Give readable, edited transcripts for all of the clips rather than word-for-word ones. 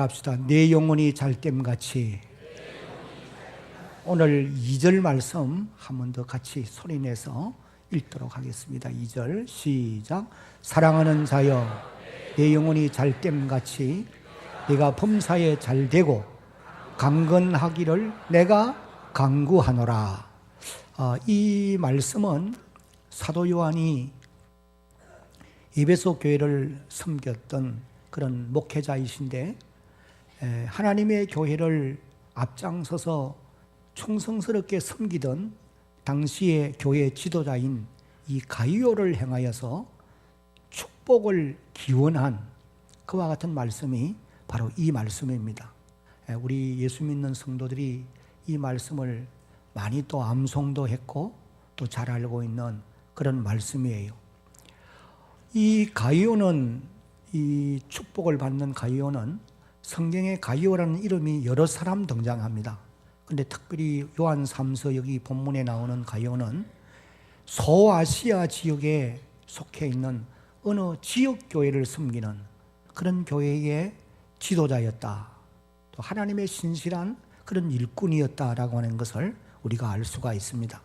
따라합시다. 내 영혼이 잘됨같이. 오늘 2절 말씀 한 번 더 같이 소리내서 읽도록 하겠습니다. 2절 시작. 사랑하는 자여, 내 영혼이 잘됨같이 네가 범사에 잘되고 강건하기를 내가 간구하노라. 이 말씀은 사도 요한이 에베소 교회를 섬겼던 그런 목회자이신데, 하나님의 교회를 앞장서서 충성스럽게 섬기던 당시의 교회 지도자인 이 가이오를 향하여서 축복을 기원한 그와 같은 말씀이 바로 이 말씀입니다. 우리 예수 믿는 성도들이 이 말씀을 많이 또 암송도 했고 또 잘 알고 있는 그런 말씀이에요. 이 가이오는, 이 축복을 받는 가이오는 성경에 가이오라는 이름이 여러 사람 등장합니다. 근데 특별히 요한 3서 여기 본문에 나오는 가이오는 소아시아 지역에 속해 있는 어느 지역 교회를 섬기는 그런 교회의 지도자였다. 또 하나님의 신실한 그런 일꾼이었다라고 하는 것을 우리가 알 수가 있습니다.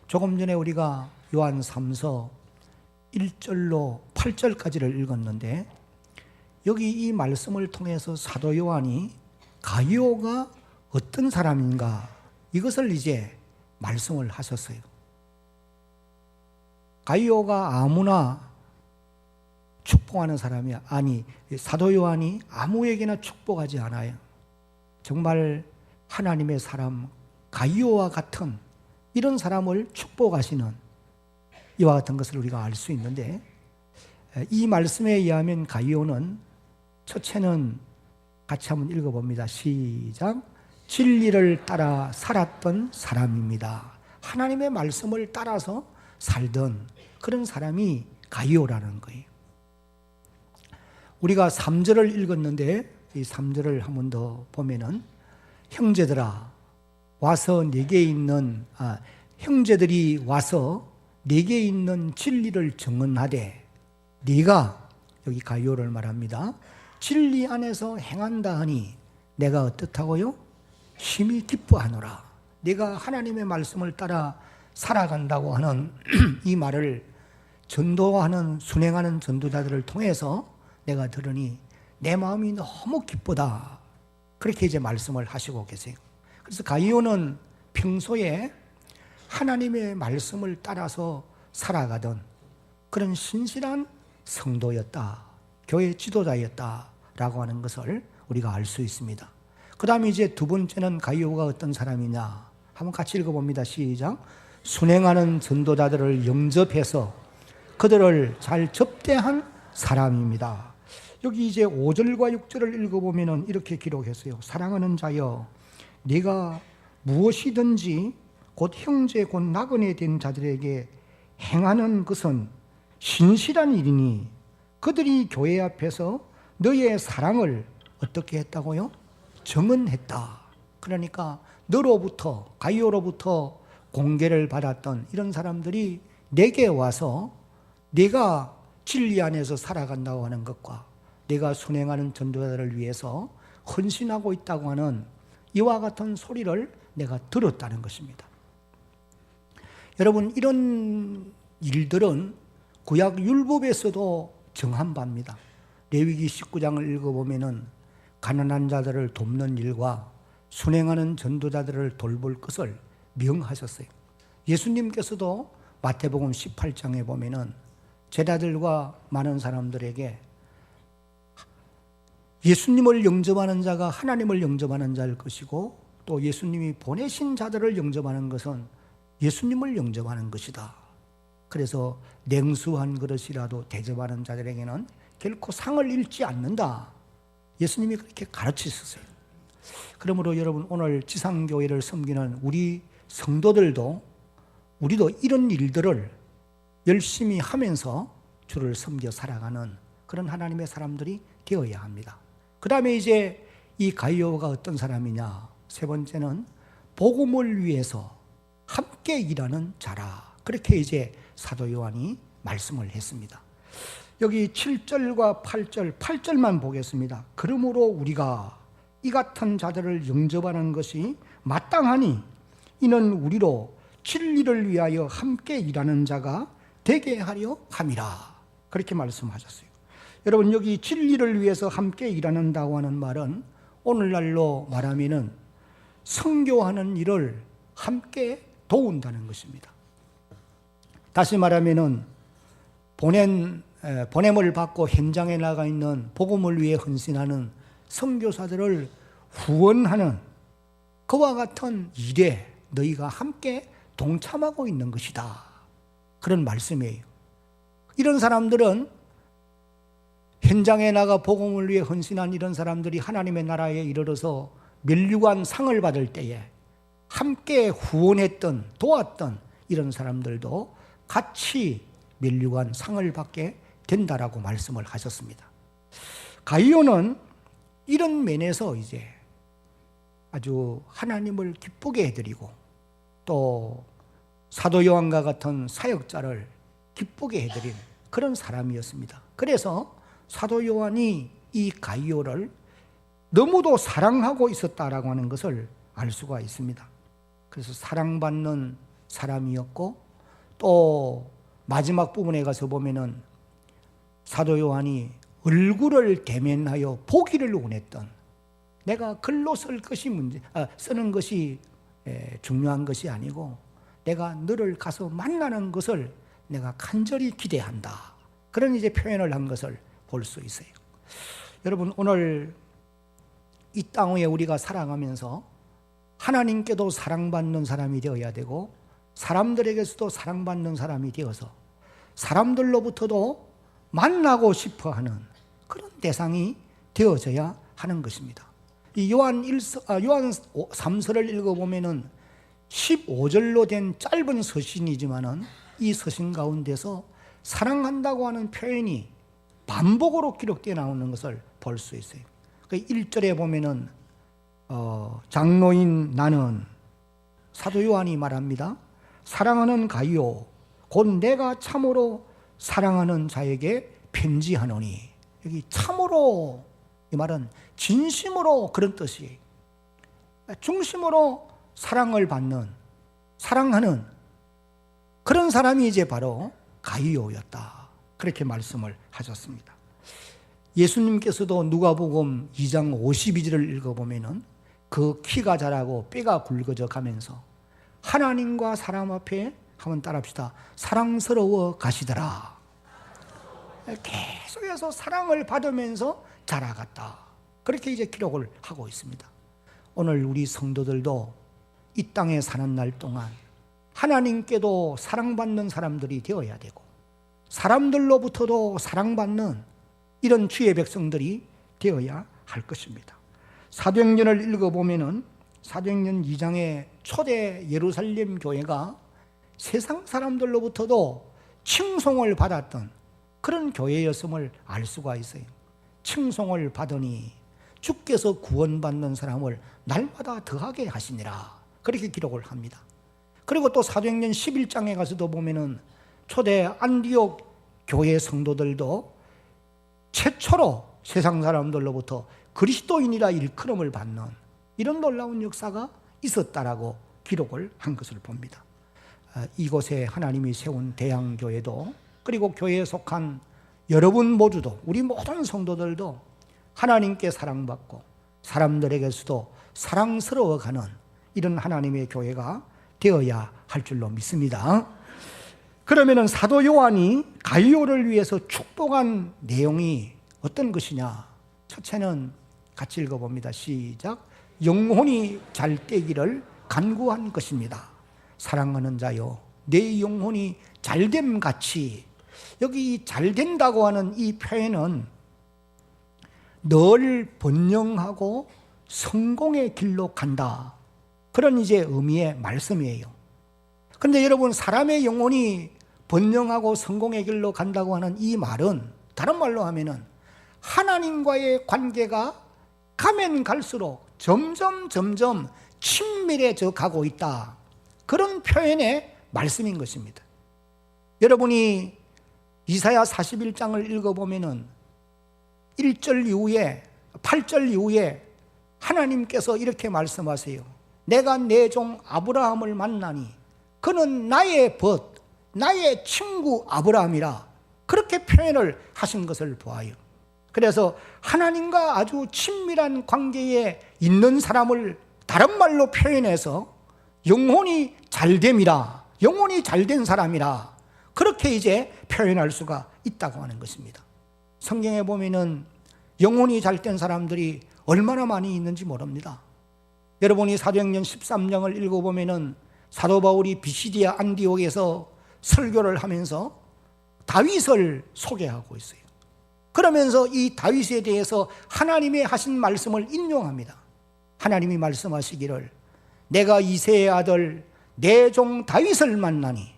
조금 전에 우리가 요한 3서 1절로 8절까지를 읽었는데, 여기 이 말씀을 통해서 사도 요한이 가이오가 어떤 사람인가, 이것을 이제 말씀을 하셨어요. 가이오가 아무나 축복하는 사람이 아니, 사도 요한이 아무에게나 축복하지 않아요. 정말 하나님의 사람 가이오와 같은 이런 사람을 축복하시는 이와 같은 것을 우리가 알 수 있는데, 이 말씀에 의하면 가이오는 첫째는 같이 한번 읽어봅니다. 시작. 진리를 따라 살았던 사람입니다. 하나님의 말씀을 따라서 살던 그런 사람이 가이오라는 거예요. 우리가 3절을 읽었는데 이 3절을 한 번 더 보면은, 형제들아 와서 내게 있는 형제들이 와서 내게 있는 진리를 증언하되 네가, 여기 가이오를 말합니다, 진리 안에서 행한다 하니 내가 어떻다고요? 심히 기뻐하노라. 네가 하나님의 말씀을 따라 살아간다고 하는 이 말을 전도하는, 순행하는 전도자들을 통해서 내가 들으니 내 마음이 너무 기쁘다. 그렇게 이제 말씀을 하시고 계세요. 그래서 가이오는 평소에 하나님의 말씀을 따라서 살아가던 그런 신실한 성도였다, 교회 지도자였다라고 하는 것을 우리가 알 수 있습니다. 그 다음에 이제 두 번째는 가이오가 어떤 사람이냐, 한번 같이 읽어봅니다. 시작. 순행하는 전도자들을 영접해서 그들을 잘 접대한 사람입니다. 여기 이제 5절과 6절을 읽어보면 이렇게 기록했어요. 사랑하는 자여, 네가 무엇이든지 곧 형제 곧 나그네 된 자들에게 행하는 것은 신실한 일이니 그들이 교회 앞에서 너의 사랑을 어떻게 했다고요? 증언했다. 그러니까 너로부터, 가이오로부터 공개를 받았던 이런 사람들이 내게 와서 네가 진리 안에서 살아간다고 하는 것과 내가 순행하는 전도자들을 위해서 헌신하고 있다고 하는 이와 같은 소리를 내가 들었다는 것입니다. 여러분, 이런 일들은 구약 율법에서도 정한 바입니다. 레위기 19장을 읽어보면은 가난한 자들을 돕는 일과 순행하는 전도자들을 돌볼 것을 명하셨어요. 예수님께서도 마태복음 18장에 보면은 제자들과 많은 사람들에게 예수님을 영접하는 자가 하나님을 영접하는 자일 것이고, 또 예수님이 보내신 자들을 영접하는 것은 예수님을 영접하는 것이다. 그래서 냉수 한 그릇이라도 대접하는 자들에게는 결코 상을 잃지 않는다. 예수님이 그렇게 가르치셨어요. 그러므로 여러분, 오늘 지상교회를 섬기는 우리 성도들도, 우리도 이런 일들을 열심히 하면서 주를 섬겨 살아가는 그런 하나님의 사람들이 되어야 합니다. 그 다음에 이제 이 가이오가 어떤 사람이냐, 세 번째는 복음을 위해서 함께 일하는 자라. 그렇게 이제 사도 요한이 말씀을 했습니다. 여기 7절과 8절만 보겠습니다. 그러므로 우리가 이 같은 자들을 영접하는 것이 마땅하니 이는 우리로 진리를 위하여 함께 일하는 자가 되게 하려 함이라. 그렇게 말씀하셨어요. 여러분, 여기 진리를 위해서 함께 일하는다고 하는 말은 오늘날로 말하면은 선교하는 일을 함께 도운다는 것입니다. 다시 말하면은 보냄을 받고 현장에 나가 있는 복음을 위해 헌신하는 선교사들을 후원하는 그와 같은 일에 너희가 함께 동참하고 있는 것이다. 그런 말씀이에요. 이런 사람들은 현장에 나가 복음을 위해 헌신한 이런 사람들이 하나님의 나라에 이르러서 면류관 상을 받을 때에 함께 후원했던, 도왔던 이런 사람들도 같이 면류관 상을 받게 된다라고 말씀을 하셨습니다. 가이오는 이런 면에서 이제 아주 하나님을 기쁘게 해드리고 또 사도 요한과 같은 사역자를 기쁘게 해드린 그런 사람이었습니다. 그래서 사도 요한이 이 가이오를 너무도 사랑하고 있었다라고 하는 것을 알 수가 있습니다. 그래서 사랑받는 사람이었고 또 마지막 부분에 가서 보면은 사도 요한이 얼굴을 대면하여 보기를 원했던, 내가 글로 쓰는 것이 중요한 것이 아니고 내가 너를 가서 만나는 것을 내가 간절히 기대한다. 그런 이제 표현을 한 것을 볼 수 있어요. 여러분, 오늘 이 땅 위에 우리가 살아가면서 하나님께도 사랑받는 사람이 되어야 되고 사람들에게서도 사랑받는 사람이 되어서 사람들로부터도 만나고 싶어하는 그런 대상이 되어져야 하는 것입니다. 이 요한 3서를 읽어보면은 15절로 된 짧은 서신이지만은 이 서신 가운데서 사랑한다고 하는 표현이 반복으로 기록되어 나오는 것을 볼 수 있어요. 그 1절에 보면은 장로인 나는, 사도 요한이 말합니다. 사랑하는 가이오 곧 내가 참으로 사랑하는 자에게 편지하노니. 여기 참으로, 이 말은 진심으로 그런 뜻이에요. 중심으로 사랑을 받는, 사랑하는 그런 사람이 이제 바로 가이오였다. 그렇게 말씀을 하셨습니다. 예수님께서도 누가복음 2장 52절을 읽어보면은 그 키가 자라고 뼈가 굵어져 가면서 하나님과 사람 앞에, 한번 따라합시다, 사랑스러워 가시더라. 계속해서 사랑을 받으면서 자라갔다. 그렇게 이제 기록을 하고 있습니다. 오늘 우리 성도들도 이 땅에 사는 날 동안 하나님께도 사랑받는 사람들이 되어야 되고 사람들로부터도 사랑받는 이런 주의 백성들이 되어야 할 것입니다. 사도행전을 읽어보면은 사도행전 2장에 초대 예루살렘 교회가 세상 사람들로부터도 칭송을 받았던 그런 교회였음을 알 수가 있어요. 칭송을 받으니 주께서 구원받는 사람을 날마다 더하게 하시니라. 그렇게 기록을 합니다. 그리고 또 사도행전 11장에 가서도 보면은 초대 안디옥 교회 성도들도 최초로 세상 사람들로부터 그리스도인이라 일컬음을 받는 이런 놀라운 역사가 있었다라고 기록을 한 것을 봅니다. 이곳에 하나님이 세운 대양교회도, 그리고 교회에 속한 여러분 모두도, 우리 모든 성도들도 하나님께 사랑받고 사람들에게서도 사랑스러워가는 이런 하나님의 교회가 되어야 할 줄로 믿습니다. 그러면은 사도 요한이 가이오를 위해서 축복한 내용이 어떤 것이냐? 첫째는 같이 읽어봅니다. 시작. 영혼이 잘 되기를 간구한 것입니다. 사랑하는 자여, 내 영혼이 잘됨 같이. 여기 잘된다고 하는 이 표현은 늘 번영하고 성공의 길로 간다, 그런 이제 의미의 말씀이에요. 그런데 여러분, 사람의 영혼이 번영하고 성공의 길로 간다고 하는 이 말은 다른 말로 하면은 하나님과의 관계가 가면 갈수록 점점 친밀해져 가고 있다, 그런 표현의 말씀인 것입니다. 여러분이 이사야 41장을 읽어보면은 1절 이후에 8절 이후에 하나님께서 이렇게 말씀하세요. 내가 내 종 아브라함을 만나니 그는 나의 벗, 나의 친구 아브라함이라, 그렇게 표현을 하신 것을 보아요. 그래서 하나님과 아주 친밀한 관계에 있는 사람을 다른 말로 표현해서 영혼이 잘됨이라, 영혼이 잘된 사람이라, 그렇게 이제 표현할 수가 있다고 하는 것입니다. 성경에 보면은 영혼이 잘된 사람들이 얼마나 많이 있는지 모릅니다. 여러분이 사도행전 13장을 읽어보면은 사도 바울이 비시디아 안디옥에서 설교를 하면서 다윗을 소개하고 있어요. 그러면서 이 다윗에 대해서 하나님의 하신 말씀을 인용합니다. 하나님이 말씀하시기를 내가 이새의 아들 내 종 다윗을 만나니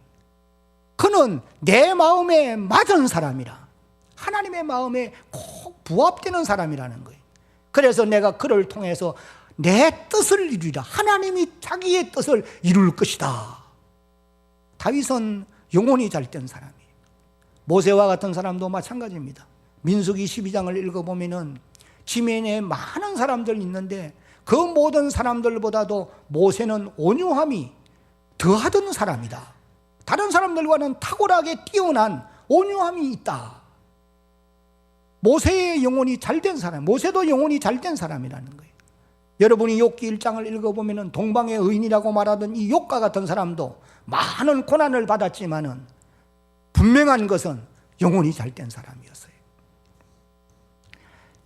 그는 내 마음에 맞은 사람이라. 하나님의 마음에 꼭 부합되는 사람이라는 거예요. 그래서 내가 그를 통해서 내 뜻을 이루리라. 하나님이 자기의 뜻을 이룰 것이다. 다윗은 영혼이 잘된 사람이에요. 모세와 같은 사람도 마찬가지입니다. 민수기 12장을 읽어보면은 지면에 많은 사람들 있는데 그 모든 사람들보다도 모세는 온유함이 더하던 사람이다. 다른 사람들과는 탁월하게 뛰어난 온유함이 있다. 모세의 영혼이 잘된 사람, 모세도 영혼이 잘된 사람이라는 거예요. 여러분이 욥기 1장을 읽어보면 동방의 의인이라고 말하던 이 욥과 같은 사람도 많은 고난을 받았지만은 분명한 것은 영혼이 잘된 사람이었어요.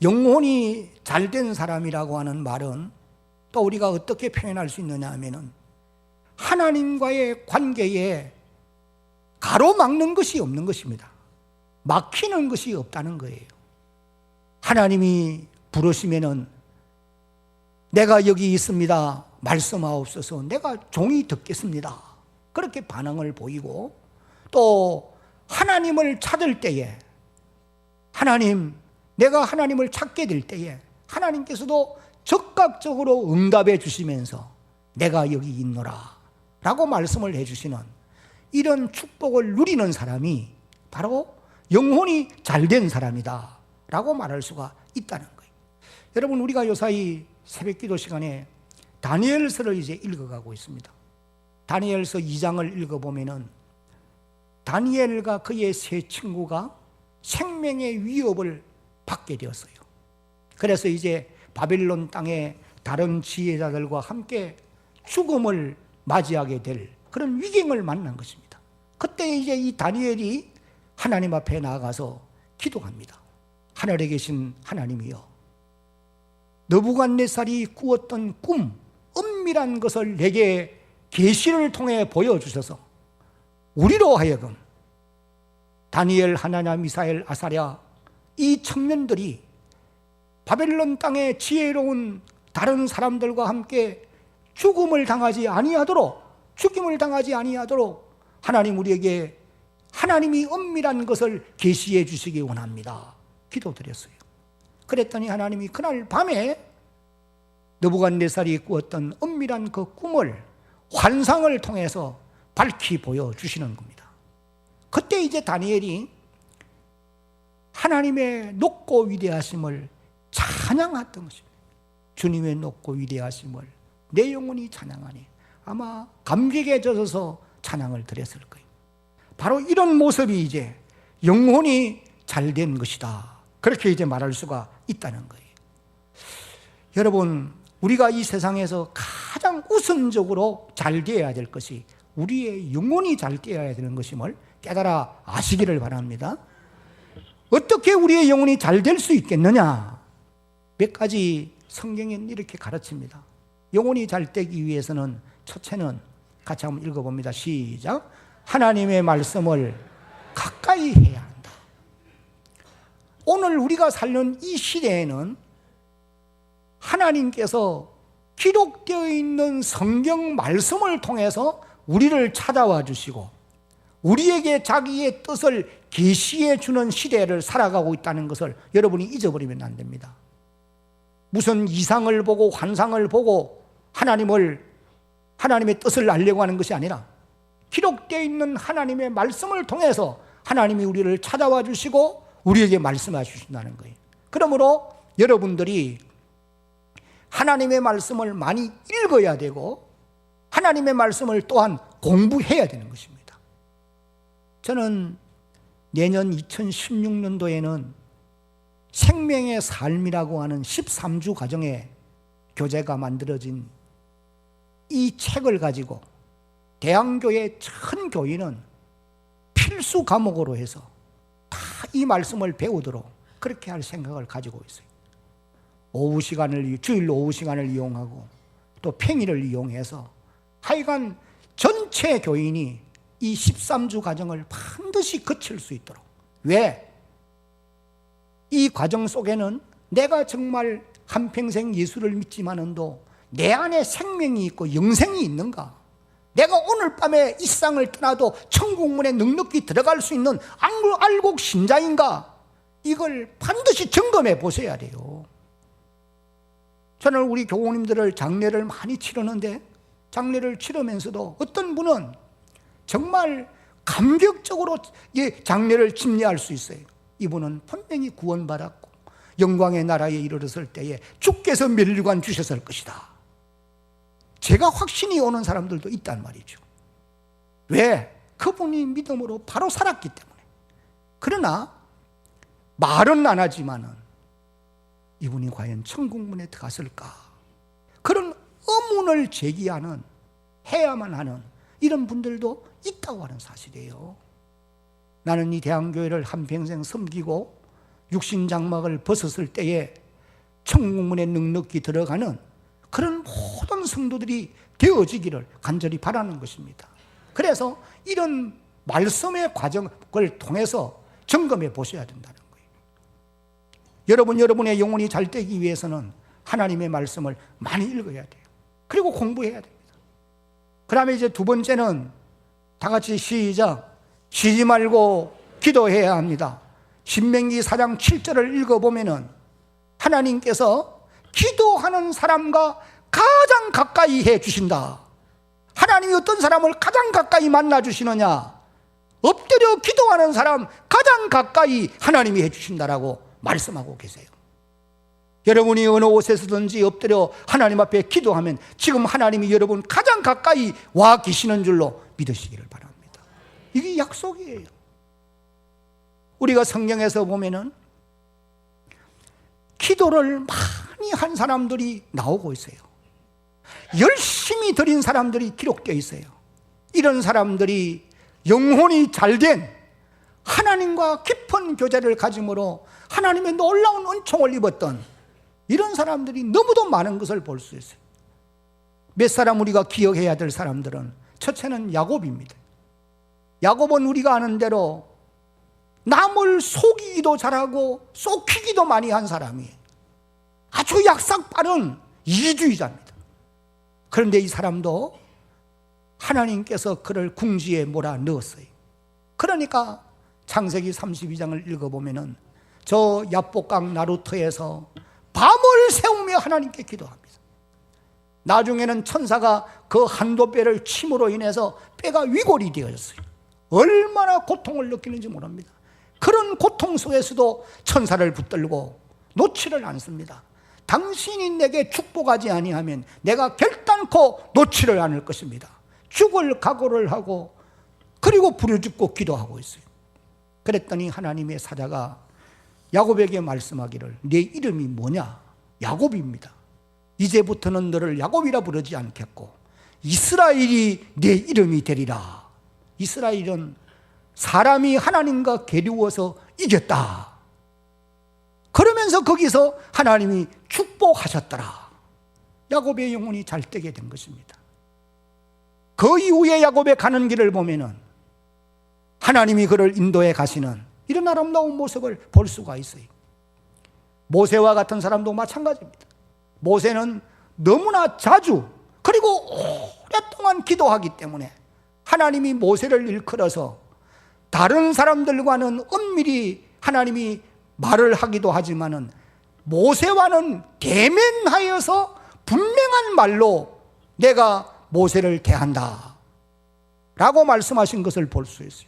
영혼이 잘된 사람이라고 하는 말은 또 우리가 어떻게 표현할 수 있느냐 하면은 하나님과의 관계에 가로막는 것이 없는 것입니다. 막히는 것이 없다는 거예요. 하나님이 부르시면은 내가 여기 있습니다. 말씀하옵소서. 내가 종이 듣겠습니다. 그렇게 반응을 보이고, 또 하나님을 찾을 때에 하나님, 내가 하나님을 찾게 될 때에 하나님께서도 적극적으로 응답해 주시면서 내가 여기 있노라 라고 말씀을 해주시는 이런 축복을 누리는 사람이 바로 영혼이 잘된 사람이다 라고 말할 수가 있다는 거예요. 여러분, 우리가 요사이 새벽기도 시간에 다니엘서를 이제 읽어가고 있습니다. 다니엘서 2장을 읽어보면은 다니엘과 그의 세 친구가 생명의 위협을 받게 되었어요. 그래서 이제 바벨론 땅의 다른 지혜자들과 함께 죽음을 맞이하게 될 그런 위경을 만난 것입니다. 그때 이제 이 다니엘이 하나님 앞에 나아가서 기도합니다. 하늘에 계신 하나님이여, 느부갓네살이 꾸었던 꿈, 은밀한 것을 내게 계시를 통해 보여주셔서 우리로 하여금 다니엘, 하나냐, 미사엘, 아사랴 이 청년들이 바벨론 땅의 지혜로운 다른 사람들과 함께 죽임을 당하지 아니하도록 하나님 우리에게 하나님이 은밀한 것을 계시해 주시기 원합니다. 기도드렸어요. 그랬더니 하나님이 그날 밤에 느부갓네살이 꾸었던 은밀한 그 꿈을 환상을 통해서 밝히 보여주시는 겁니다. 그때 이제 다니엘이 하나님의 높고 위대하심을 찬양했던 것입니다. 주님의 높고 위대하심을 내 영혼이 찬양하니, 아마 감격에 젖어서 찬양을 드렸을 거예요. 바로 이런 모습이 이제 영혼이 잘된 것이다, 그렇게 이제 말할 수가 있다는 거예요. 여러분, 우리가 이 세상에서 가장 우선적으로 잘 되어야 될 것이 우리의 영혼이 잘 되어야 되는 것임을 깨달아 아시기를 바랍니다. 어떻게 우리의 영혼이 잘 될 수 있겠느냐? 몇 가지 성경은 이렇게 가르칩니다. 영혼이 잘 되기 위해서는 첫째는 같이 한번 읽어봅니다. 시작. 하나님의 말씀을 가까이 해야 한다. 오늘 우리가 살는 이 시대에는 하나님께서 기록되어 있는 성경 말씀을 통해서 우리를 찾아와 주시고 우리에게 자기의 뜻을 계시해 주는 시대를 살아가고 있다는 것을 여러분이 잊어버리면 안 됩니다. 무슨 이상을 보고 환상을 보고 하나님의 뜻을 알려고 하는 것이 아니라 기록되어 있는 하나님의 말씀을 통해서 하나님이 우리를 찾아와 주시고 우리에게 말씀해 주신다는 거예요. 그러므로 여러분들이 하나님의 말씀을 많이 읽어야 되고 하나님의 말씀을 또한 공부해야 되는 것입니다. 저는 내년 2016년도에는 생명의 삶이라고 하는 13주 과정의 교재가 만들어진 이 책을 가지고 대한교회 전 교인은 필수 과목으로 해서 다 이 말씀을 배우도록 그렇게 할 생각을 가지고 있어요. 주일 오후 시간을 이용하고 또 평일을 이용해서 하여간 전체 교인이 이 13주 과정을 반드시 거칠 수 있도록. 왜? 이 과정 속에는 내가 정말 한평생 예수를 믿지만은도 내 안에 생명이 있고 영생이 있는가? 내가 오늘 밤에 이 세상을 떠나도 천국문에 넉넉히 들어갈 수 있는 알곡 신자인가? 이걸 반드시 점검해 보셔야 돼요. 저는 우리 교우님들을 장례를 많이 치르는데 장례를 치르면서도 어떤 분은 정말 감격적으로 장례를 침례할 수 있어요. 이분은 분명히 구원받았고 영광의 나라에 이르렀을 때에 주께서 멸류관 주셨을 것이다. 제가 확신이 오는 사람들도 있단 말이죠. 왜? 그분이 믿음으로 바로 살았기 때문에. 그러나 말은 안 하지만은 이분이 과연 천국문에 들어갔을까? 그런 의문을 제기하는, 해야만 하는 이런 분들도 있다고 하는 사실이에요. 나는 이 대한교회를 한평생 섬기고 육신장막을 벗었을 때에 천국문에 넉넉히 들어가는 그런 모든 성도들이 되어지기를 간절히 바라는 것입니다. 그래서 이런 말씀의 과정을 통해서 점검해 보셔야 된다는 거예요. 여러분의 영혼이 잘 되기 위해서는 하나님의 말씀을 많이 읽어야 돼요. 그리고 공부해야 됩니다. 그 다음에 이제 두 번째는 다 같이 시작. 쉬지 말고 기도해야 합니다. 신명기 4장 7절을 읽어보면은 하나님께서 기도하는 사람과 가장 가까이 해 주신다. 하나님이 어떤 사람을 가장 가까이 만나 주시느냐? 엎드려 기도하는 사람 가장 가까이 하나님이 해 주신다라고 말씀하고 계세요. 여러분이 어느 곳에서든지 엎드려 하나님 앞에 기도하면 지금 하나님이 여러분 가장 가까이 와 계시는 줄로 믿으시기를 바랍니다. 이게 약속이에요. 우리가 성경에서 보면은 기도를 많이 한 사람들이 나오고 있어요. 열심히 드린 사람들이 기록되어 있어요. 이런 사람들이 영혼이 잘된 하나님과 깊은 교제를 가짐으로 하나님의 놀라운 은총을 입었던 이런 사람들이 너무도 많은 것을 볼 수 있어요. 몇 사람 우리가 기억해야 될 사람들은 첫째는 야곱입니다. 야곱은 우리가 아는 대로 남을 속이기도 잘하고 속이기도 많이 한 사람이에요. 아주 약삭 빠른 이기주의자입니다. 그런데 이 사람도 하나님께서 그를 궁지에 몰아 넣었어요. 그러니까 창세기 32장을 읽어보면은 저 야복강 나루터에서 밤을 새우며 하나님께 기도합니다. 나중에는 천사가 그 한도뼈를 침으로 인해서 뼈가 위골이 되어졌어요. 얼마나 고통을 느끼는지 모릅니다. 그런 고통 속에서도 천사를 붙들고 놓지를 않습니다. 당신이 내게 축복하지 아니하면 내가 결단코 놓지를 않을 것입니다. 죽을 각오를 하고 그리고 부르짖고 기도하고 있어요. 그랬더니 하나님의 사자가 야곱에게 말씀하기를 네 이름이 뭐냐? 야곱입니다. 이제부터는 너를 야곱이라 부르지 않겠고 이스라엘이 네 이름이 되리라. 이스라엘은 사람이 하나님과 겨루어서 이겼다. 그러면서 거기서 하나님이 축복하셨더라. 야곱의 영혼이 잘 되게 된 것입니다. 그 이후에 야곱의 가는 길을 보면은 하나님이 그를 인도해 가시는 이런 아름다운 모습을 볼 수가 있어요. 모세와 같은 사람도 마찬가지입니다. 모세는 너무나 자주 그리고 오랫동안 기도하기 때문에 하나님이 모세를 일컬어서 다른 사람들과는 엄밀히 하나님이 말을 하기도 하지만은 모세와는 대면하여서 분명한 말로 내가 모세를 대한다 라고 말씀하신 것을 볼 수 있어요.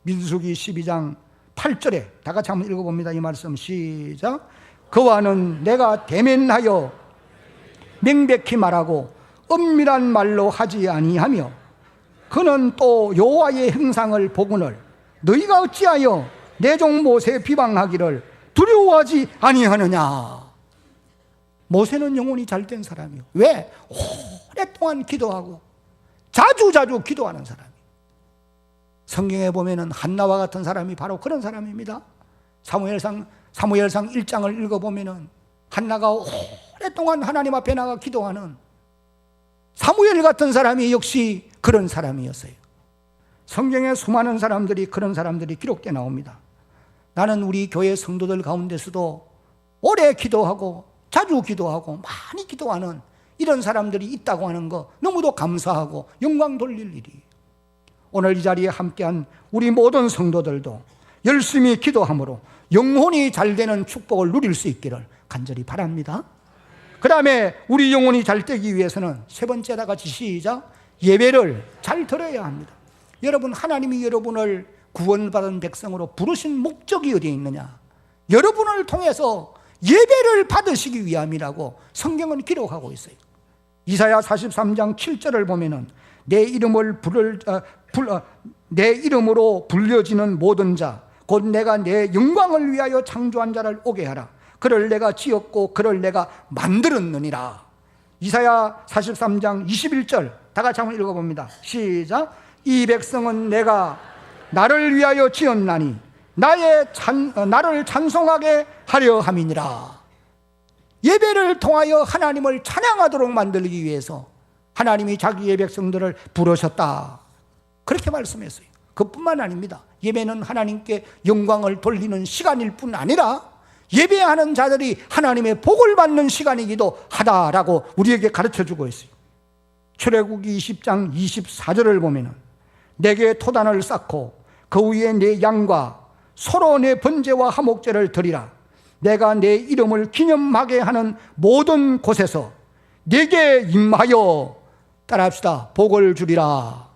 민수기 12장 8절에 다 같이 한번 읽어봅니다. 이 말씀 시작. 그와는 내가 대면하여 명백히 말하고 엄밀한 말로 하지 아니하며 그는 또 여호와의 형상을 보거늘 너희가 어찌하여 내 종 모세 비방하기를 두려워하지 아니하느냐. 모세는 영혼이 잘된 사람이요. 왜? 오랫동안 기도하고 자주 기도하는 사람이에요. 성경에 보면은 한나와 같은 사람이 바로 그런 사람입니다. 사무엘상 1장을 읽어보면은 한나가 오랫동안 하나님 앞에 나가 기도하는 사무엘 같은 사람이 역시 그런 사람이었어요. 성경에 수많은 사람들이 그런 사람들이 기록되어 나옵니다. 나는 우리 교회 성도들 가운데서도 오래 기도하고 자주 기도하고 많이 기도하는 이런 사람들이 있다고 하는 거 너무도 감사하고 영광 돌릴 일이에요. 오늘 이 자리에 함께한 우리 모든 성도들도 열심히 기도함으로 영혼이 잘 되는 축복을 누릴 수 있기를 간절히 바랍니다. 그 다음에 우리 영혼이 잘 되기 위해서는 세 번째 다 같이 시작. 예배를 잘 들어야 합니다. 여러분, 하나님이 여러분을 구원받은 백성으로 부르신 목적이 어디에 있느냐? 여러분을 통해서 예배를 받으시기 위함이라고 성경은 기록하고 있어요. 이사야 43장 7절을 보면은 내 이름으로 불려지는 모든 자 곧 내가 내 영광을 위하여 창조한 자를 오게 하라. 그를 내가 지었고 그를 내가 만들었느니라. 이사야 43장 21절 다 같이 한번 읽어봅니다. 시작. 이 백성은 내가 나를 위하여 지었나니 나를 찬송하게 하려 함이니라. 예배를 통하여 하나님을 찬양하도록 만들기 위해서 하나님이 자기의 백성들을 부르셨다. 그렇게 말씀했어요. 그뿐만 아닙니다. 예배는 하나님께 영광을 돌리는 시간일 뿐 아니라 예배하는 자들이 하나님의 복을 받는 시간이기도 하다라고 우리에게 가르쳐주고 있어요. 출애굽기 20장 24절을 보면 내게 토단을 쌓고 그 위에 내 양과 서로 내 번제와 화목제를 드리라. 내가 내 이름을 기념하게 하는 모든 곳에서 내게 임하여 따라합시다. 복을 주리라.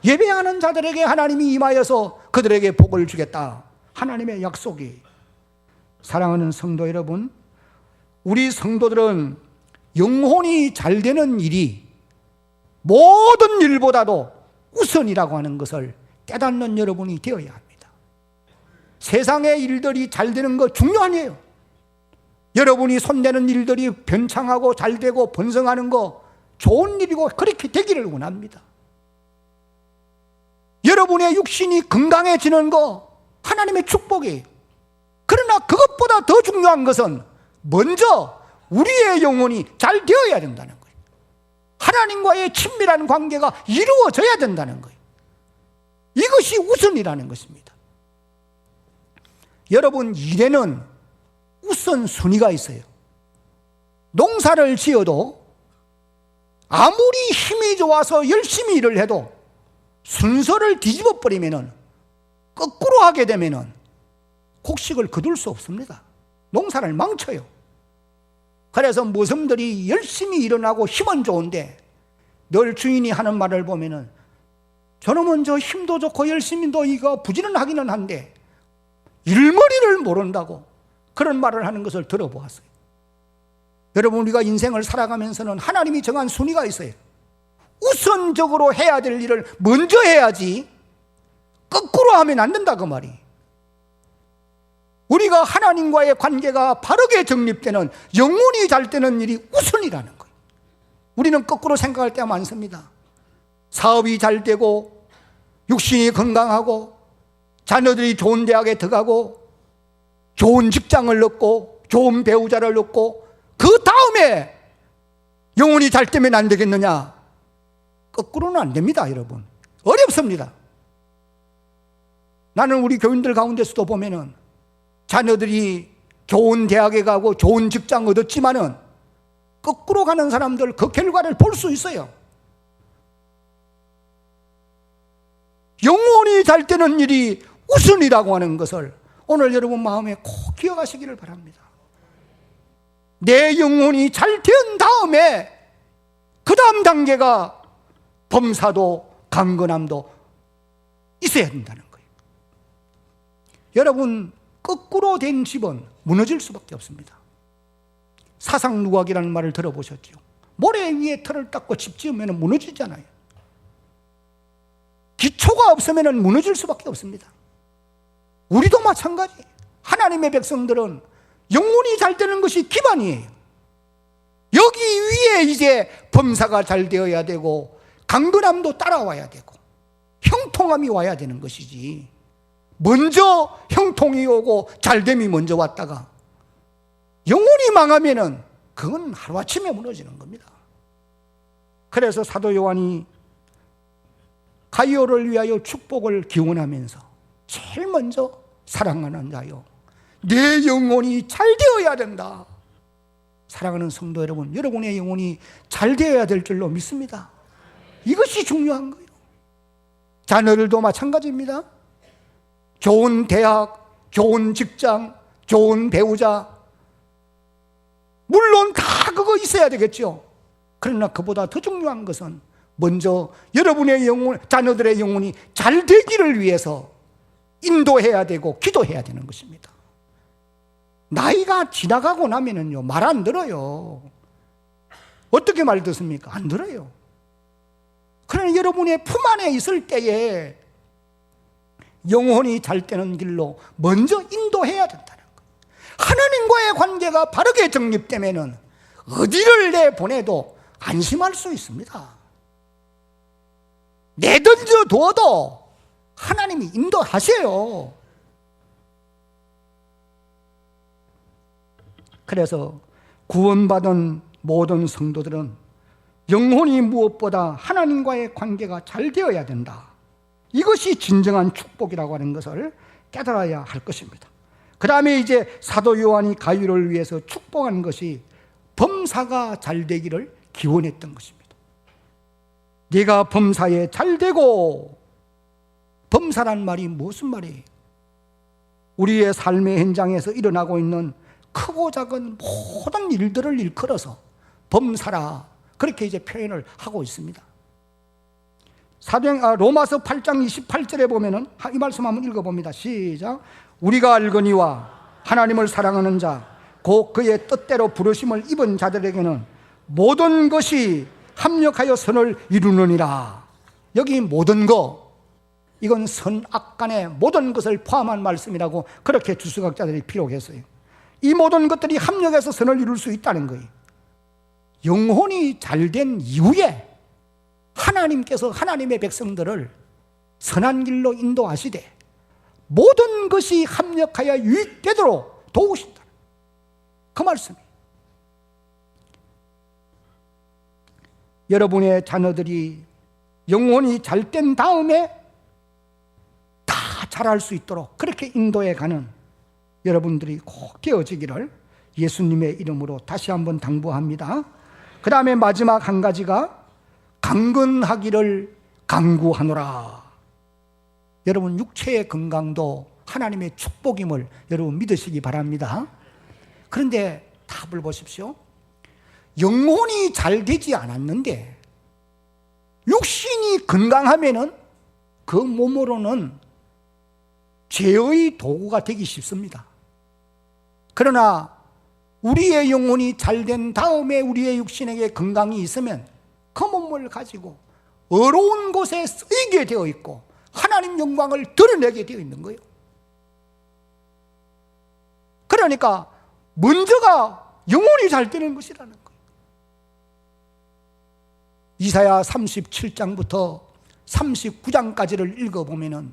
예배하는 자들에게 하나님이 임하여서 그들에게 복을 주겠다. 하나님의 약속이. 사랑하는 성도 여러분, 우리 성도들은 영혼이 잘 되는 일이 모든 일보다도 우선이라고 하는 것을 깨닫는 여러분이 되어야 합니다. 세상의 일들이 잘 되는 거 중요하네요. 여러분이 손대는 일들이 번창하고 잘 되고 번성하는 거 좋은 일이고 그렇게 되기를 원합니다. 여러분의 육신이 건강해지는 거 하나님의 축복이에요. 그러나 그것보다 더 중요한 것은 먼저 우리의 영혼이 잘 되어야 된다는 거예요. 하나님과의 친밀한 관계가 이루어져야 된다는 거예요. 이것이 우선이라는 것입니다. 여러분, 일에는 우선순위가 있어요. 농사를 지어도 아무리 힘이 좋아서 열심히 일을 해도 순서를 뒤집어 버리면은, 거꾸로 하게 되면은 곡식을 거둘 수 없습니다. 농사를 망쳐요. 그래서 모성들이 열심히 일어나고 힘은 좋은데 늘 주인이 하는 말을 보면은 저놈은 저 힘도 좋고 열심히도 이거 부지런하기는 한데 일머리를 모른다고 그런 말을 하는 것을 들어보았어요. 여러분, 우리가 인생을 살아가면서는 하나님이 정한 순위가 있어요. 우선적으로 해야 될 일을 먼저 해야지 거꾸로 하면 안 된다 그 말이. 우리가 하나님과의 관계가 바르게 정립되는 영혼이 잘 되는 일이 우선이라는 거예요. 우리는 거꾸로 생각할 때가 많습니다. 사업이 잘 되고 육신이 건강하고 자녀들이 좋은 대학에 들어가고 좋은 직장을 얻고 좋은 배우자를 얻고 그 다음에 영혼이 잘 되면 안 되겠느냐? 거꾸로는 안 됩니다, 여러분. 어렵습니다. 나는 우리 교인들 가운데서도 보면은 자녀들이 좋은 대학에 가고 좋은 직장 얻었지만은 거꾸로 가는 사람들 그 결과를 볼 수 있어요. 영혼이 잘 되는 일이 우선이라고 하는 것을 오늘 여러분 마음에 꼭 기억하시기를 바랍니다. 내 영혼이 잘 된 다음에 그 다음 단계가 범사도 강건함도 있어야 된다는 거예요. 여러분, 거꾸로 된 집은 무너질 수밖에 없습니다. 사상누각이라는 말을 들어보셨죠? 모래 위에 틀을 닦고 집 지으면 무너지잖아요. 기초가 없으면 무너질 수밖에 없습니다. 우리도 마찬가지. 하나님의 백성들은 영혼이 잘 되는 것이 기반이에요. 여기 위에 이제 범사가 잘 되어야 되고 강건함도 따라와야 되고 형통함이 와야 되는 것이지, 먼저 형통이 오고 잘됨이 먼저 왔다가 영혼이 망하면은 그건 하루아침에 무너지는 겁니다. 그래서 사도 요한이 가이오를 위하여 축복을 기원하면서 제일 먼저 사랑하는 자요, 내 영혼이 잘 되어야 된다. 사랑하는 성도 여러분, 여러분의 영혼이 잘 되어야 될 줄로 믿습니다. 이것이 중요한 거예요. 자녀들도 마찬가지입니다. 좋은 대학, 좋은 직장, 좋은 배우자, 물론 다 그거 있어야 되겠죠. 그러나 그보다 더 중요한 것은 먼저 여러분의 영혼, 자녀들의 영혼이 잘 되기를 위해서 인도해야 되고 기도해야 되는 것입니다. 나이가 지나가고 나면은요, 말 안 들어요. 어떻게 말 듣습니까? 안 들어요. 그러나 여러분의 품 안에 있을 때에 영혼이 잘 되는 길로 먼저 인도해야 된다는 거예요. 하나님과의 관계가 바르게 정립되면은 어디를 내보내도 안심할 수 있습니다. 내던져 둬도 하나님이 인도하세요. 그래서 구원받은 모든 성도들은 영혼이 무엇보다 하나님과의 관계가 잘 되어야 된다. 이것이 진정한 축복이라고 하는 것을 깨달아야 할 것입니다. 그 다음에 이제 사도 요한이 가이오를 위해서 축복한 것이 범사가 잘 되기를 기원했던 것입니다. 네가 범사에 잘 되고, 범사란 말이 무슨 말이에요? 우리의 삶의 현장에서 일어나고 있는 크고 작은 모든 일들을 일컬어서 범사라, 그렇게 이제 표현을 하고 있습니다. 로마서 8장 28절에 보면은 이 말씀 한번 읽어봅니다. 시작. 우리가 알거니와 하나님을 사랑하는 자, 곧 그의 뜻대로 부르심을 입은 자들에게는 모든 것이 합력하여 선을 이루느니라. 여기 모든 것, 이건 선악 간의 모든 것을 포함한 말씀이라고 그렇게 주석학자들이 피력했어요. 이 모든 것들이 합력해서 선을 이룰 수 있다는 거예요. 영혼이 잘된 이후에 하나님께서 하나님의 백성들을 선한 길로 인도하시되 모든 것이 합력하여 유익되도록 도우신다. 그 말씀이에요. 여러분의 자녀들이 영혼이 잘된 다음에 다 잘할 수 있도록 그렇게 인도해 가는 여러분들이 꼭 되어지기를 예수님의 이름으로 다시 한번 당부합니다. 그 다음에 마지막 한 가지가 강건하기를 간구하노라. 여러분, 육체의 건강도 하나님의 축복임을 여러분 믿으시기 바랍니다. 그런데 답을 보십시오. 영혼이 잘 되지 않았는데 육신이 건강하면은 그 몸으로는 죄의 도구가 되기 쉽습니다. 그러나 우리의 영혼이 잘된 다음에 우리의 육신에게 건강이 있으면 그 몸을 가지고 어려운 곳에 쓰이게 되어 있고 하나님 영광을 드러내게 되어 있는 거예요. 그러니까 먼저가 영혼이 잘 되는 것이라는 거예요. 이사야 37장부터 39장까지를 읽어보면은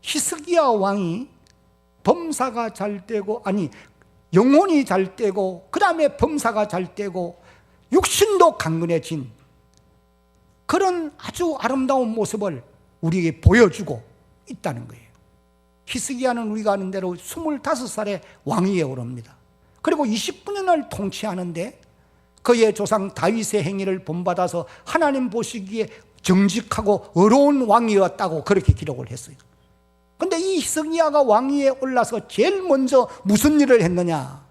히스기야 왕이 범사가 잘 되고, 영혼이 잘 되고, 그 다음에 범사가 잘 되고, 육신도 강건해진 그런 아주 아름다운 모습을 우리에게 보여주고 있다는 거예요. 히스기야는 우리가 아는 대로 25살에 왕위에 오릅니다. 그리고 29년을 통치하는데 그의 조상 다윗의 행위를 본받아서 하나님 보시기에 정직하고 어려운 왕이었다고 그렇게 기록을 했어요. 근데 이 히스기야가 왕위에 올라서 제일 먼저 무슨 일을 했느냐?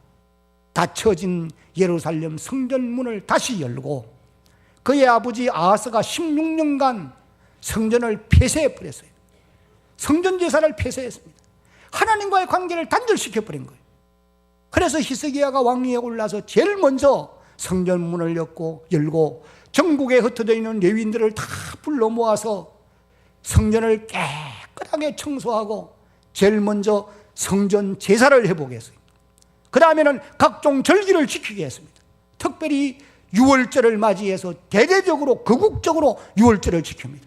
닫혀진 예루살렘 성전문을 다시 열고 그의 아버지 아하스가 16년간 성전을 폐쇄해 버렸어요. 성전 제사를 폐쇄했습니다. 하나님과의 관계를 단절시켜버린 거예요. 그래서 히스기야가 왕위에 올라서 제일 먼저 성전 문을 열고 전국에 흩어져 있는 레위인들을 다 불러 모아서 성전을 깨끗하게 청소하고 제일 먼저 성전 제사를 해보겠습니다. 그 다음에는 각종 절기를 지키게 했습니다. 특별히 유월절을 맞이해서 대대적으로 거국적으로 유월절을 지킵니다.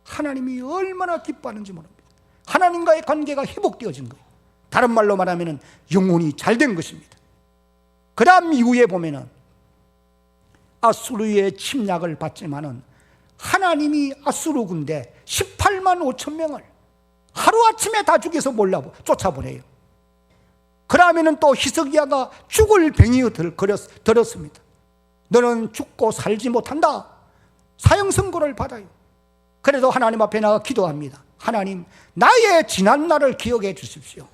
하나님이 얼마나 기뻐하는지 모릅니다. 하나님과의 관계가 회복되어진 거예요. 다른 말로 말하면 영혼이 잘된 것입니다. 그 다음 이후에 보면은 아수르의 침략을 받지만은 하나님이 아수르 군대 18만 5천 명을 하루아침에 다 죽여서 쫓아보내요. 그러면은 또 히스기야가 죽을 병이 들었습니다. 너는 죽고 살지 못한다. 사형 선고를 받아요. 그래도 하나님 앞에 나가 기도합니다. 하나님, 나의 지난 날을 기억해 주십시오.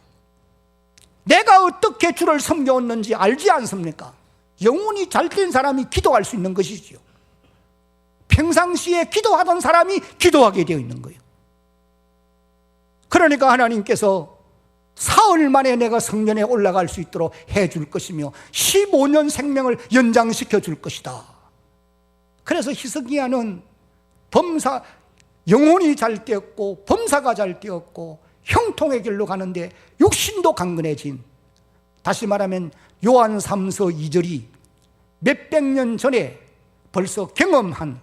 내가 어떻게 주를 섬겨왔는지 알지 않습니까? 영혼이 잘된 사람이 기도할 수 있는 것이지요. 평상시에 기도하던 사람이 기도하게 되어 있는 거예요. 그러니까 하나님께서 사흘 만에 내가 성전에 올라갈 수 있도록 해줄 것이며 15년 생명을 연장시켜 줄 것이다. 그래서 히스기야는 영혼이 잘 되었고 범사가 잘 되었고 형통의 길로 가는데 육신도 강건해진, 다시 말하면 요한 3서 2절이 몇백 년 전에 벌써 경험한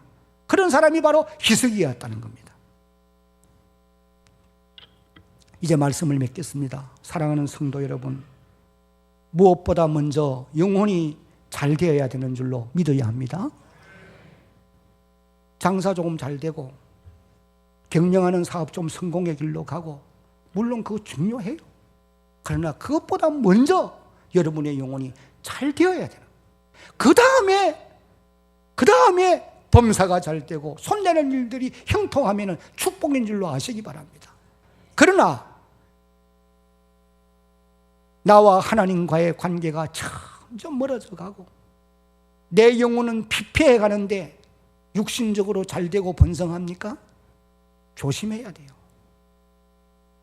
그런 사람이 바로 히스기야였다는 겁니다. 이제 말씀을 맺겠습니다. 사랑하는 성도 여러분, 무엇보다 먼저 영혼이 잘 되어야 되는 줄로 믿어야 합니다. 장사 조금 잘 되고 경영하는 사업 좀 성공의 길로 가고, 물론 그거 중요해요. 그러나 그것보다 먼저 여러분의 영혼이 잘 되어야 돼요. 그 다음에 범사가 잘 되고 손내는 일들이 형통하면 축복인 줄로 아시기 바랍니다. 그러나 나와 하나님과의 관계가 점점 멀어져 가고 내 영혼은 피폐해 가는데 육신적으로 잘 되고 번성합니까? 조심해야 돼요.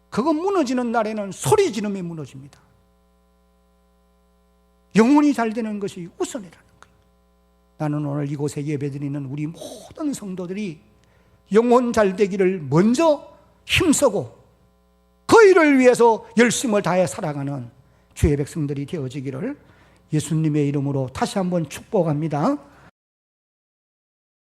그거 무너지는 날에는 소리 지르며 무너집니다. 영혼이 잘 되는 것이 우선이라는 거예요. 나는 오늘 이곳에 예배드리는 우리 모든 성도들이 영혼 잘 되기를 먼저 힘쓰고 그 일을 위해서 열심을 다해 살아가는 주의 백성들이 되어지기를 예수님의 이름으로 다시 한번 축복합니다.